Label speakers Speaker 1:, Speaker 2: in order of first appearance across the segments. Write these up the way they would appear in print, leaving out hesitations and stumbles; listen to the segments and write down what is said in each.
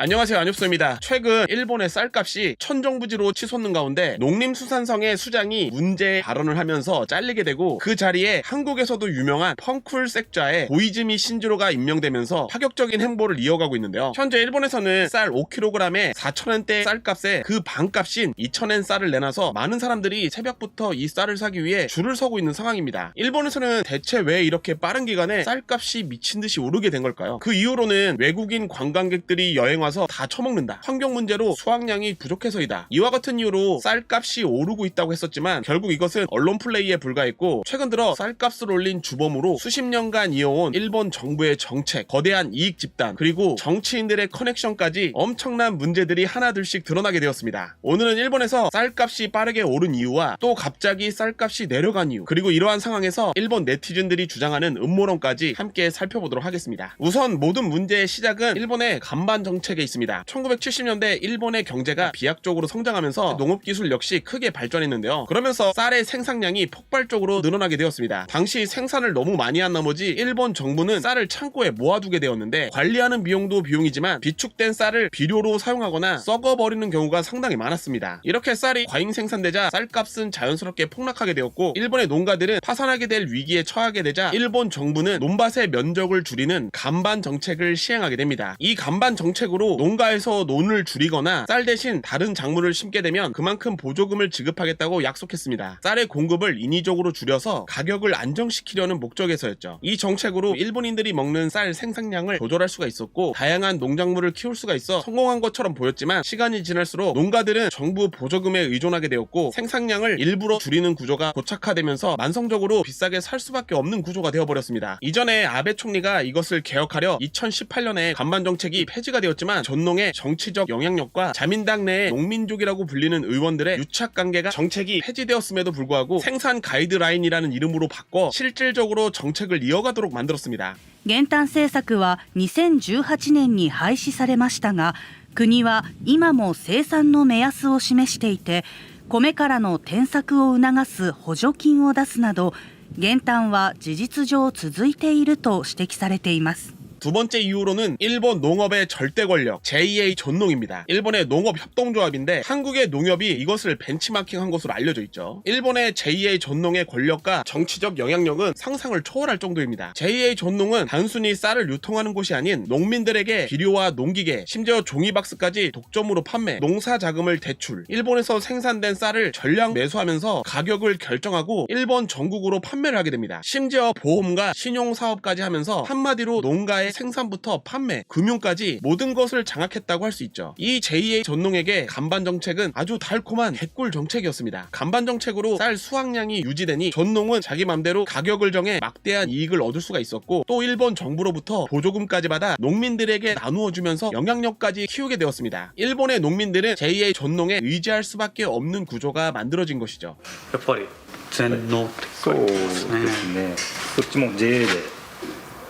Speaker 1: 안녕하세요, 안육수입니다. 최근 일본의 쌀값이 천정부지로 치솟는 가운데 농림수산성의 수장이 문제 발언을 하면서 잘리게 되고 그 자리에 한국에서도 유명한 펑쿨 섹자의 고이즈미 신지로가 임명되면서 파격적인 행보를 이어가고 있는데요. 현재 일본에서는 쌀 5kg에 4,000엔대 쌀값에 그 반값인 2,000엔 쌀을 내놔서 많은 사람들이 새벽부터 이 쌀을 사기 위해 줄을 서고 있는 상황입니다. 일본에서는 대체 왜 이렇게 빠른 기간에 쌀값이 미친듯이 오르게 된 걸까요? 그 이유로는 외국인 관광객들이 여행 와서 다 처먹는다, 환경 문제로 수확량이 부족해서이다, 이와 같은 이유로 쌀값이 오르고 있다고 했었지만 결국 이것은 언론 플레이에 불과했고, 최근 들어 쌀값을 올린 주범으로 수십 년간 이어온 일본 정부의 정책, 거대한 이익 집단, 그리고 정치인들의 커넥션까지 엄청난 문제들이 하나둘씩 드러나게 되었습니다. 오늘은 일본에서 쌀값이 빠르게 오른 이유와 또 갑자기 쌀값이 내려간 이유, 그리고 이러한 상황에서 일본 네티즌들이 주장하는 음모론까지 함께 살펴보도록 하겠습니다. 우선 모든 문제의 시작은 일본의 간반 정책에 있습니다. 1970년대 일본의 경제가 비약적으로 성장하면서 농업기술 역시 크게 발전했는데요. 그러면서 쌀의 생산량이 폭발적으로 늘어나게 되었습니다. 당시 생산을 너무 많이 한 나머지 일본 정부는 쌀을 창고에 모아두게 되었는데, 관리하는 비용도 비용이지만 비축된 쌀을 비료로 사용하거나 썩어버리는 경우가 상당히 많았습니다. 이렇게 쌀이 과잉 생산되자 쌀값은 자연스럽게 폭락하게 되었고, 일본의 농가들은 파산하게 될 위기에 처하게 되자 일본 정부는 논밭의 면적을 줄이는 간반 정책을 시행하게 됩니다. 이 간반 정책으로 농가에서 논을 줄이거나 쌀 대신 다른 작물을 심게 되면 그만큼 보조금을 지급하겠다고 약속했습니다. 쌀의 공급을 인위적으로 줄여서 가격을 안정시키려는 목적에서였죠. 이 정책으로 일본인들이 먹는 쌀 생산량을 조절할 수가 있었고, 다양한 농작물을 키울 수가 있어 성공한 것처럼 보였지만, 시간이 지날수록 농가들은 정부 보조금에 의존하게 되었고 생산량을 일부러 줄이는 구조가 고착화되면서 만성적으로 비싸게 살 수밖에 없는 구조가 되어버렸습니다. 이전에 아베 총리가 이것을 개혁하려 2018년에 간반 정책이 폐지가 되었지만, 전농의 정치적 영향력과 자민당 내의 농민족이라고 불리는 의원들의 유착관계가 정책이 폐지되었음에도 불구하고 생산 가이드라인이라는 이름으로 바꿔 실질적으로 정책을 이어가도록 만들었습니다.
Speaker 2: 減反政策は2018年に廃止されましたが、国は今も生産の目安を示していて、米からの転作を促す補助金を出すなど、減反は事実上続いていると指摘されています。
Speaker 1: 두 번째 이유로는 일본 농업의 절대 권력 JA 전농입니다. 일본의 농업협동조합인데 한국의 농협이 이것을 벤치마킹한 것으로 알려져 있죠. 일본의 JA 전농의 권력과 정치적 영향력은 상상을 초월할 정도입니다. JA 전농은 단순히 쌀을 유통하는 곳이 아닌 농민들에게 비료와 농기계, 심지어 종이박스까지 독점으로 판매, 농사자금을 대출, 일본에서 생산된 쌀을 전량 매수하면서 가격을 결정하고 일본 전국으로 판매를 하게 됩니다. 심지어 보험과 신용사업까지 하면서 한마디로 농가의 생산부터 판매, 금융까지 모든 것을 장악했다고 할 수 있죠. 이 JA 전농에게 간반 정책은 아주 달콤한 개꿀 정책이었습니다. 간반 정책으로 쌀 수확량이 유지되니 전농은 자기 맘대로 가격을 정해 막대한 이익을 얻을 수가 있었고, 또 일본 정부로부터 보조금까지 받아 농민들에게 나누어주면서 영향력까지 키우게 되었습니다. 일본의 농민들은 JA 전농에 의지할 수밖에 없는 구조가 만들어진 것이죠.
Speaker 3: やっぱり全農って書いてますね。
Speaker 4: こっちも JA で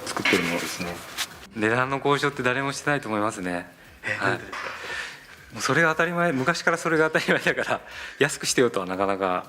Speaker 4: 作ってるものですね。
Speaker 5: 値段の交渉って誰もしてないと思いますね。はい、もうそれが当たり前、昔からそれが当たり前だから安くしてよとはなかなか。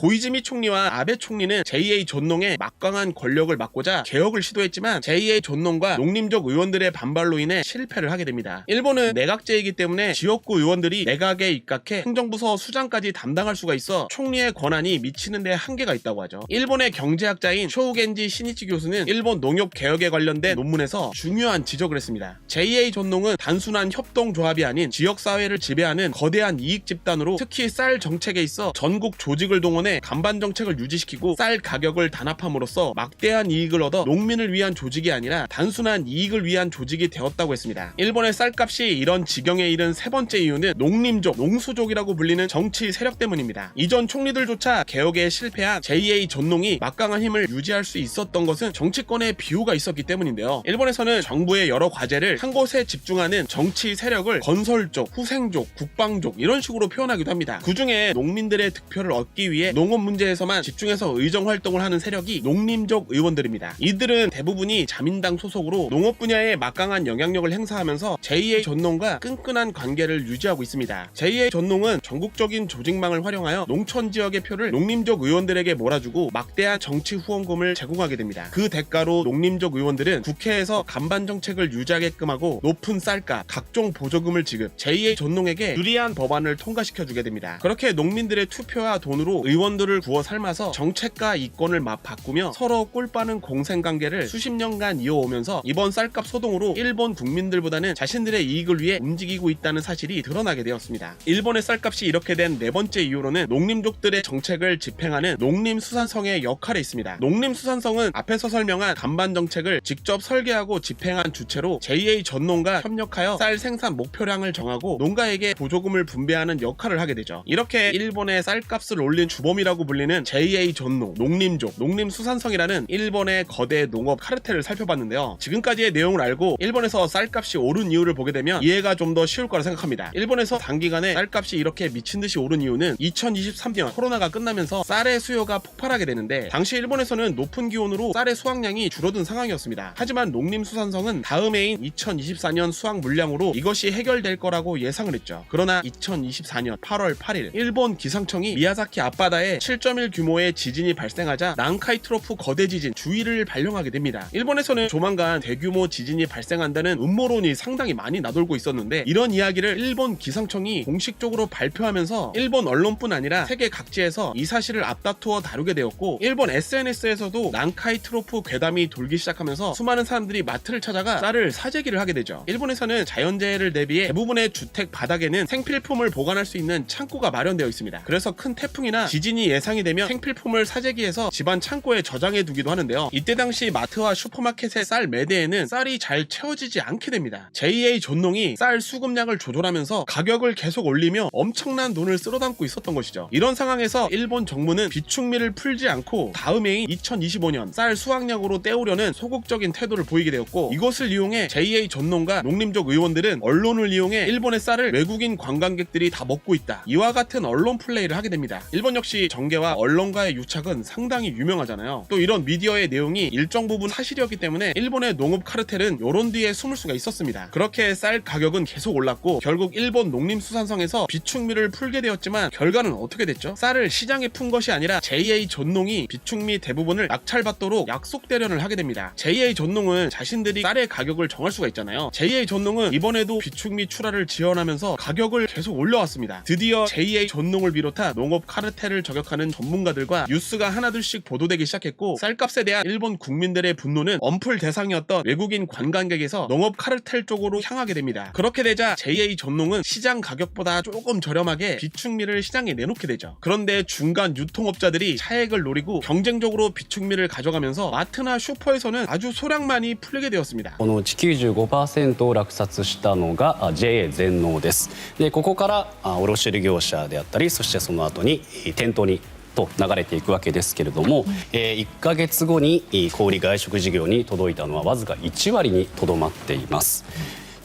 Speaker 1: 고이즈미 총리와 아베 총리는 JA 전농의 막강한 권력을 막고자 개혁을 시도했지만 JA 전농과 농림적 의원들의 반발로 인해 실패를 하게 됩니다. 일본은 내각제이기 때문에 지역구 의원들이 내각에 입각해 행정부서 수장까지 담당할 수가 있어 총리의 권한이 미치는 데 한계가 있다고 하죠. 일본의 경제학자인 쇼우겐지 시니치 교수는 일본 농협 개혁에 관련된 논문에서 중요한 지적을 했습니다. JA 전농은 단순한 협동조합이 아닌 지역사회를 지배하는 거대한 이익 집단으로, 특히 쌀 정책에 있어 전국 조직을 동원해 간반 정책을 유지시키고 쌀 가격을 단합함으로써 막대한 이익을 얻어 농민을 위한 조직이 아니라 단순한 이익을 위한 조직이 되었다고 했습니다. 일본의 쌀값이 이런 지경에 이른 세 번째 이유는 농림족, 농수족이라고 불리는 정치 세력 때문입니다. 이전 총리들조차 개혁에 실패한 JA 전농이 막강한 힘을 유지할 수 있었던 것은 정치권의 비호가 있었기 때문인데요. 일본에서는 정부의 여러 과제를 한 곳에 집중하는 정치 세력을 건설족, 후생족, 국방족 이런 식으로 표현하기도 합니다. 그 중에 농민들의 득표를 얻기 위해 농업 문제에서만 집중해서 의정 활동을 하는 세력이 농림족 의원들입니다. 이들은 대부분이 자민당 소속으로 농업 분야에 막강한 영향력을 행사하면서 제2의 전농과 끈끈한 관계를 유지하고 있습니다. 제2의 전농은 전국적인 조직망을 활용하여 농촌 지역의 표를 농림족 의원들에게 몰아주고 막대한 정치 후원금을 제공하게 됩니다. 그 대가로 농림족 의원들은 국회에서 간반 정책을 유지하게끔 하고 높은 쌀값, 각종 보조금을 지급, 제2의 전농에게 유리한 법안을 통과시켜주게 됩니다. 그렇게 농민들의 투표와 돈으로 의원들을 구워 삶아서 정책과 이권을 맞바꾸며 서로 꿀빠는 공생관계를 수십 년간 이어오면서 이번 쌀값 소동으로 일본 국민들보다는 자신들의 이익을 위해 움직이고 있다는 사실이 드러나게 되었습니다. 일본의 쌀값이 이렇게 된 네 번째 이유로는 농림족들의 정책을 집행하는 농림수산성의 역할에 있습니다. 농림수산성은 앞에서 설명한 간반 정책을 직접 설계하고 집행한 주체로 제2의 전농과 협력하여 쌀 생산 목표량을 정하고 농가에게 보조금을 분배하는 역할을 하게 되죠. 이렇게 일본의 쌀값을 올린 주범이라고 불리는 제2의 전농, 농림족, 농림수산성이라는 일본의 거대 농업 카르텔을 살펴봤는데요. 지금까지의 내용을 알고 일본에서 쌀값이 오른 이유를 보게 되면 이해가 좀 더 쉬울 거라 생각합니다. 일본에서 단기간에 쌀값이 이렇게 미친듯이 오른 이유는 2023년 코로나가 끝나면서 쌀의 수요가 폭발하게 되는데 당시 일본에서는 높은 기온으로 쌀의 수확량이 줄어든 상황이었습니다. 하지만 농림수산성은 다음 해인 2024년 수확 물량으로 이것이 해결될 거라고 예상을 했죠. 그러나 2024년 8월 8일 일본 기상청이 미야자키 앞바다에 7.1 규모의 지진이 발생하자 난카이 트로프 거대 지진 주의를 발령하게 됩니다. 일본에서는 조만간 대규모 지진이 발생한다는 음모론이 상당히 많이 나돌고 있었는데 이런 이야기를 일본 기상청이 공식적으로 발표하면서 일본 언론뿐 아니라 세계 각지에서 이 사실을 앞다투어 다루게 되었고 일본 SNS에서도 난카이 트로프 괴담이 돌기 시작하면서 수많은 사람들이 마트를 찾아가 쌀을 사재기를 하게 되죠. 일본에서는 자연재해를 대비해 대부분의 주택 바닥에는 생필품을 보관할 수 있는 창고가 마련되어 있습니다. 그래서 큰 태풍이나 지진이 예상이 되면 생필품을 사재기해서 집안 창고에 저장해 두기도 하는데요. 이때 당시 마트와 슈퍼마켓의 쌀 매대에는 쌀이 잘 채워지지 않게 됩니다. 제2의 전농이 쌀 수급량을 조절하면서 가격을 계속 올리며 엄청난 돈을 쓸어담고 있었던 것이죠. 이런 상황에서 일본 정부는 비축미를 풀지 않고 다음 해인 2025년 쌀 수확량으로 때우려는 소극적인 태도를 보이게 되었고 이것을 이용해 제2의 전농과 농림족 의원들은 언론을 이용해 일본의 쌀을 외국인 관광객들이 다 먹고 있다. 이와 같은 언론 플레이를 하게 됩니다. 일본 역시 정계와 언론과의 유착은 상당히 유명하잖아요. 또 이런 미디어의 내용이 일정 부분 사실이었기 때문에 일본의 농업 카르텔은 요런 뒤에 숨을 수가 있었습니다. 그렇게 쌀 가격은 계속 올랐고 결국 일본 농림수산성에서 비축미를 풀게 되었지만 결과는 어떻게 됐죠? 쌀을 시장에 푼 것이 아니라 제2의 전농이 비축미 대부분을 낙찰받도록 약속 대련을 하게 됩니다. 제2의 전농은 자신들이 쌀의 가격을 정할 수가 있잖아요. 제2의 전농은 이번에도 비축미 출하를 지원하면서 가격을 계속 올려왔습니다. 드디어 제2의 전농을 비롯한 농업 카르텔을 저격하는 전문가들과 뉴스가 하나둘씩 보도되기 시작했고 쌀값에 대한 일본 국민들의 분노는 엄풀 대상이었던 외국인 관광객에서 농업 카르텔 쪽으로 향하게 됩니다. 그렇게 되자 제2의 전농은 시장 가격보다 조금 저렴하게 비축미를 시장에 내놓게 되죠. 그런데 중간 유통업자들이 차액을 노리고 경쟁적으로 비축미를 가져가면서 마트나 슈퍼에서는 아주 소량만이 풀리게 되었습니다.
Speaker 6: このうち 95% を落札したのが JA 全農です。でここから卸売業者であったりそしてその後に店頭にと流れていくわけですけれども、1ヶ月後に小売外食事業に届いたのはわずか1割にとどまっています。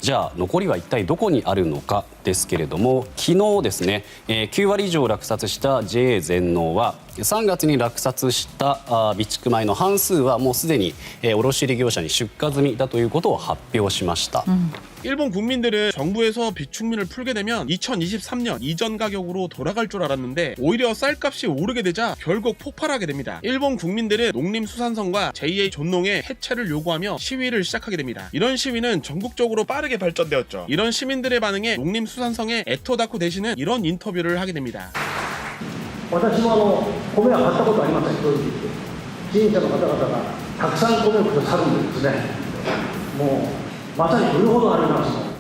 Speaker 6: じゃあ残りは一体どこにあるのかですけれども昨日ですね、9割以上落札した JA 全農は3月に落札した備蓄米の半数はもうすでに卸売業者に出荷済みだということを発表しました。
Speaker 1: 일본 국민들은 정부에서 비축미를 풀게 되면 2023년 이전 가격으로 돌아갈 줄 알았는데 오히려 쌀값이 오르게 되자 결국 폭발하게 됩니다. 일본 국민들은 농림수산성과 제2의 전농의 해체를 요구하며 시위를 시작하게 됩니다. 이런 시위는 전국적으로 빠르게 발전되었죠. 이런 시민들의 반응에 농림수산성의 에토다쿠 대신은 이런 인터뷰를 하게 됩니다.
Speaker 7: 私も米は買ったことありません。正直言って支援者の方々がたくさん米をくださるんでですね、もうまさに売るほどあります。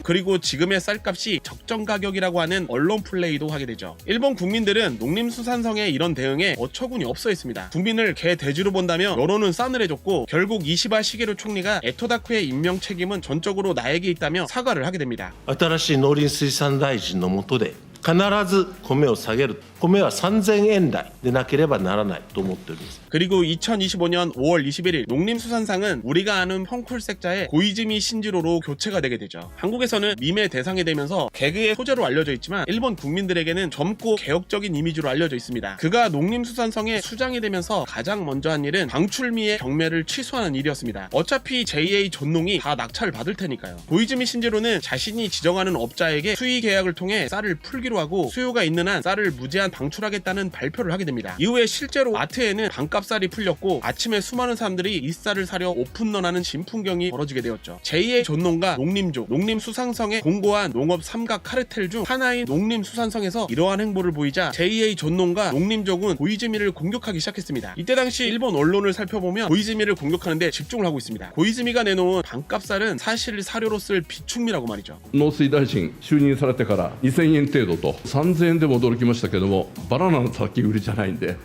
Speaker 1: 그리고 지금의 쌀값이 적정 가격이라고 하는 언론 플레이도 하게 되죠. 일본 국민들은 농림수산성의 이런 대응에 어처구니 없어 했습니다. 국민을 개돼지로 본다며 여론은 싸늘해졌고 결국 이시바 시게루 총리가 에토다쿠의 임명 책임은 전적으로 나에게 있다며 사과를 하게 됩니다.
Speaker 8: 新しい農林水産大臣の下で必ず米を下げる。米は3000円台でなければならないと思っております。
Speaker 1: 그리고 2025년 5월 21일 농림수산상은 우리가 아는 펑쿨색자의 고이즈미 신지로로 교체가 되게 되죠. 한국에서는 밈의 대상이 되면서 개그의 소재로 알려져 있지만 일본 국민들에게는 젊고 개혁적인 이미지로 알려져 있습니다. 그가 농림수산성의 수장이 되면서 가장 먼저 한 일은 방출미의 경매를 취소하는 일이었습니다. 어차피 JA 전농이 다 낙찰을 받을 테니까요. 고이즈미 신지로는 자신이 지정하는 업자에게 수의 계약을 통해 쌀을 풀기로 하고 수요가 있는 한 쌀을 무제한 방출하겠다는 발표를 하게 됩니다. 이후에 실제로 마트에는 반값쌀이 풀렸고 아침에 수많은 사람들이 이 쌀을 사려 오픈런하는 진풍경이 벌어지게 되었죠. 제2의 전농과 농림족, 농림수산성의 공고한 농업 삼각 카르텔 중 하나인 농림수산성에서 이러한 행보를 보이자 제2의 전농과 농림족은 고이즈미를 공격하기 시작했습니다. 이때 당시 일본 언론을 살펴보면 고이즈미를 공격하는데 집중을 하고 있습니다. 고이즈미가 내놓은 반값쌀은 사실 사료로 쓸 비축미라고 말이죠.
Speaker 9: 農水大臣就任されてから2000円程度と3000円でも驚きましたけども、バナナの先売りじゃないんで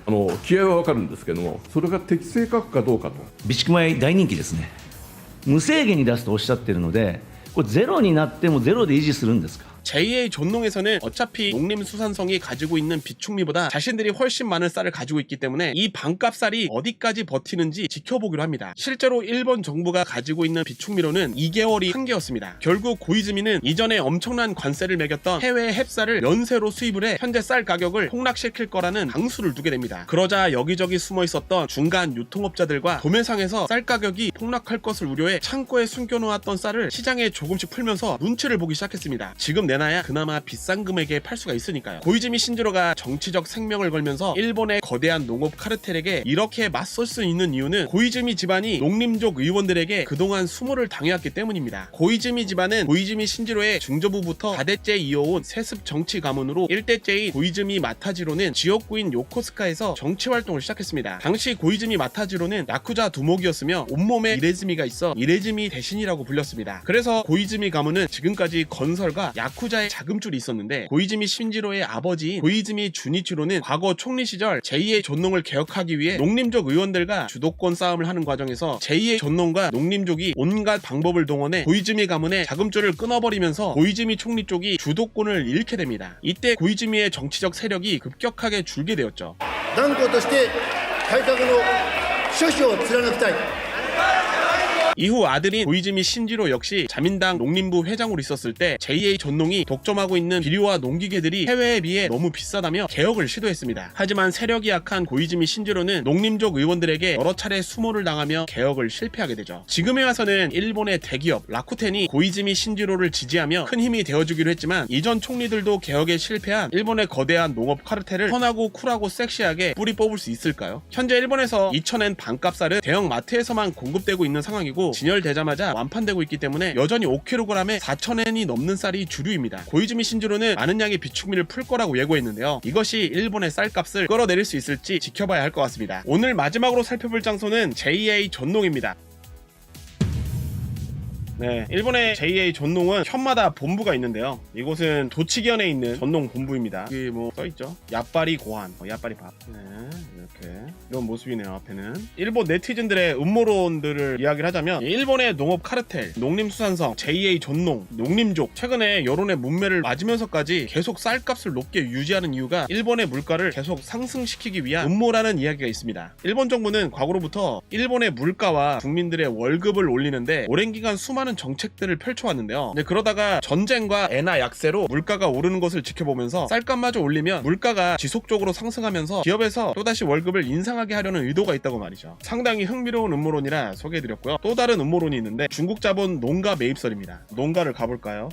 Speaker 9: 気合は分かるんですけども、それが適正価格かどうかと。
Speaker 10: 備蓄米大人気ですね。無制限に出すとおっしゃってるので、これゼロになってもゼロで維持するんですか。
Speaker 1: 제2의 전농에서는 어차피 농림수산성이 가지고 있는 비축미보다 자신들이 훨씬 많은 쌀을 가지고 있기 때문에 이 반값쌀이 어디까지 버티는지 지켜보기로 합니다. 실제로 일본 정부가 가지고 있는 비축미로는 2개월이 한계였습니다. 결국 고이즈미는 이전에 엄청난 관세를 매겼던 해외 햅쌀을 연세로 수입을 해 현재 쌀 가격을 폭락시킬 거라는 강수를 두게 됩니다. 그러자 여기저기 숨어 있었던 중간 유통업자들과 도매상에서 쌀 가격이 폭락할 것을 우려해 창고에 숨겨놓았던 쌀을 시장에 조금씩 풀면서 눈치를 보기 시작했습니다. 지금 내놔야 그나마 비싼 금액에 팔 수가 있으니까요. 고이즈미 신지로가 정치적 생명을 걸면서 일본의 거대한 농업 카르텔에게 이렇게 맞설 수 있는 이유는 고이즈미 집안이 농림족 의원들에게 그동안 수모를 당해왔기 때문입니다. 고이즈미 집안은 고이즈미 신지로의 중저부부터 4대째 이어온 세습 정치 가문으로 1대째인 고이즈미 마타지로는 지역구인 요코스카에서 정치 활동을 시작했습니다. 당시 고이즈미 마타지로는 야쿠자 두목이었으며 온몸에 이레즈미가 있어 이레즈미 대신이라고 불렸습니다. 그래서 고이즈미 가문은 지금까지 건설과 야쿠자의 자금줄이 있었는데 고이즈미 신지로의 아버지인 고이즈미 주니치로는 과거 총리 시절 제2의 전농을 개혁하기 위해 농림족 의원들과 주도권 싸움을 하는 과정에서 제2의 전농과 농림족이 온갖 방법을 동원해 고이즈미 가문의 자금줄을 끊어버리면서 고이즈미 총리 쪽이 주도권을 잃게 됩니다. 이때 고이즈미의 정치적 세력이 급격하게 줄게 되었죠.
Speaker 7: 断固として改革の諸子を貫きたい。
Speaker 1: 이후 아들인 고이즈미 신지로 역시 자민당 농림부 회장으로 있었을 때 제2의 전농이 독점하고 있는 비료와 농기계들이 해외에 비해 너무 비싸다며 개혁을 시도했습니다. 하지만 세력이 약한 고이즈미 신지로는 농림족 의원들에게 여러 차례 수모를 당하며 개혁을 실패하게 되죠. 지금에 와서는 일본의 대기업 라쿠텐이 고이즈미 신지로를 지지하며 큰 힘이 되어주기로 했지만 이전 총리들도 개혁에 실패한 일본의 거대한 농업 카르텔을 편하고 쿨하고 섹시하게 뿌리 뽑을 수 있을까요? 현재 일본에서 2000엔 반값쌀은 대형 마트에서만 공급되고 있는 상황이고 진열되자마자 완판되고 있기 때문에 여전히 5kg에 4,000엔이 넘는 쌀이 주류입니다. 고이즈미 신지로는 많은 양의 비축미를 풀 거라고 예고했는데요. 이것이 일본의 쌀값을 끌어내릴 수 있을지 지켜봐야 할 것 같습니다. 오늘 마지막으로 살펴볼 장소는 JA 전농입니다. 네, 일본의 JA 전농은 현마다 본부가 있는데요. 이곳은 도치견에 있는 전농 본부입니다. 여기 뭐 써있죠? 야빠리 고한, 야빠리 밥. 네, 이렇게 이런 모습이네요. 앞에는 일본 네티즌들의 음모론들을 이야기를 하자면 일본의 농업 카르텔, 농림수산성, JA 전농, 농림족 최근에 여론의 문매를 맞으면서까지 계속 쌀값을 높게 유지하는 이유가 일본의 물가를 계속 상승시키기 위한 음모라는 이야기가 있습니다. 일본 정부는 과거로부터 일본의 물가와 국민들의 월급을 올리는데 오랜 기간 수많은 정책들을 펼쳐왔는데요. 그러다가 전쟁과 엔화 약세로 물가가 오르는 것을 지켜보면서 쌀값마저 올리면 물가가 지속적으로 상승하면서 기업에서 또다시 월급을 인상하게 하려는 의도가 있다고 말이죠. 상당히 흥미로운 음모론이라 소개해드렸고요. 또 다른 음모론이 있는데 중국 자본 농가 매입설입니다. 농가를 가볼까요?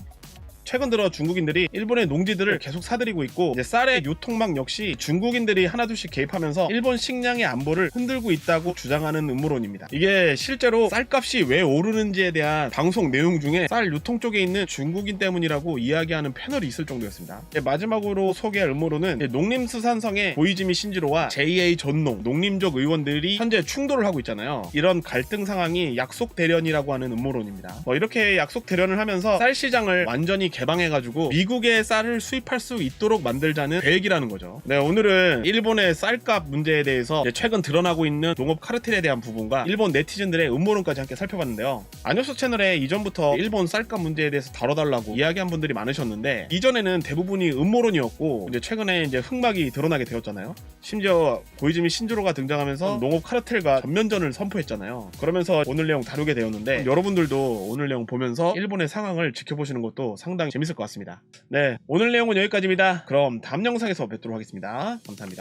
Speaker 1: 최근 들어 중국인들이 일본의 농지들을 계속 사들이고 있고 이제 쌀의 유통망 역시 중국인들이 하나둘씩 개입하면서 일본 식량의 안보를 흔들고 있다고 주장하는 음모론입니다. 이게 실제로 쌀값이 왜 오르는지에 대한 방송 내용 중에 쌀 유통 쪽에 있는 중국인 때문이라고 이야기하는 패널이 있을 정도였습니다. 마지막으로 소개할 음모론은 농림수산성의 고이즈미 신지로와 JA 전농, 농림족 의원들이 현재 충돌을 하고 있잖아요. 이런 갈등 상황이 약속 대련이라고 하는 음모론입니다. 이렇게 약속 대련을 하면서 쌀 시장을 완전히 개방해가지고 미국의 쌀을 수입할 수 있도록 만들자는 계획이라는 거죠. 네, 오늘은 일본의 쌀값 문제에 대해서 최근 드러나고 있는 농업 카르텔에 대한 부분과 일본 네티즌들의 음모론까지 함께 살펴봤는데요. 안효수 채널에 이전부터 일본 쌀값 문제에 대해서 다뤄달라고 이야기한 분들이 많으셨는데, 이전에는 대부분이 음모론이었고 이제 최근에 이제 흑막이 드러나게 되었잖아요. 심지어 고이즈미 신조로가 등장하면서 농업 카르텔과 전면전을 선포했잖아요. 그러면서 오늘 내용 다루게 되었는데, 여러분들도 오늘 내용 보면서 일본의 상황을 지켜보시는 것도 상당히 재밌을 것 같습니다. 네, 오늘 내용은 여기까지입니다. 그럼 다음 영상에서 뵙도록 하겠습니다. 감사합니다.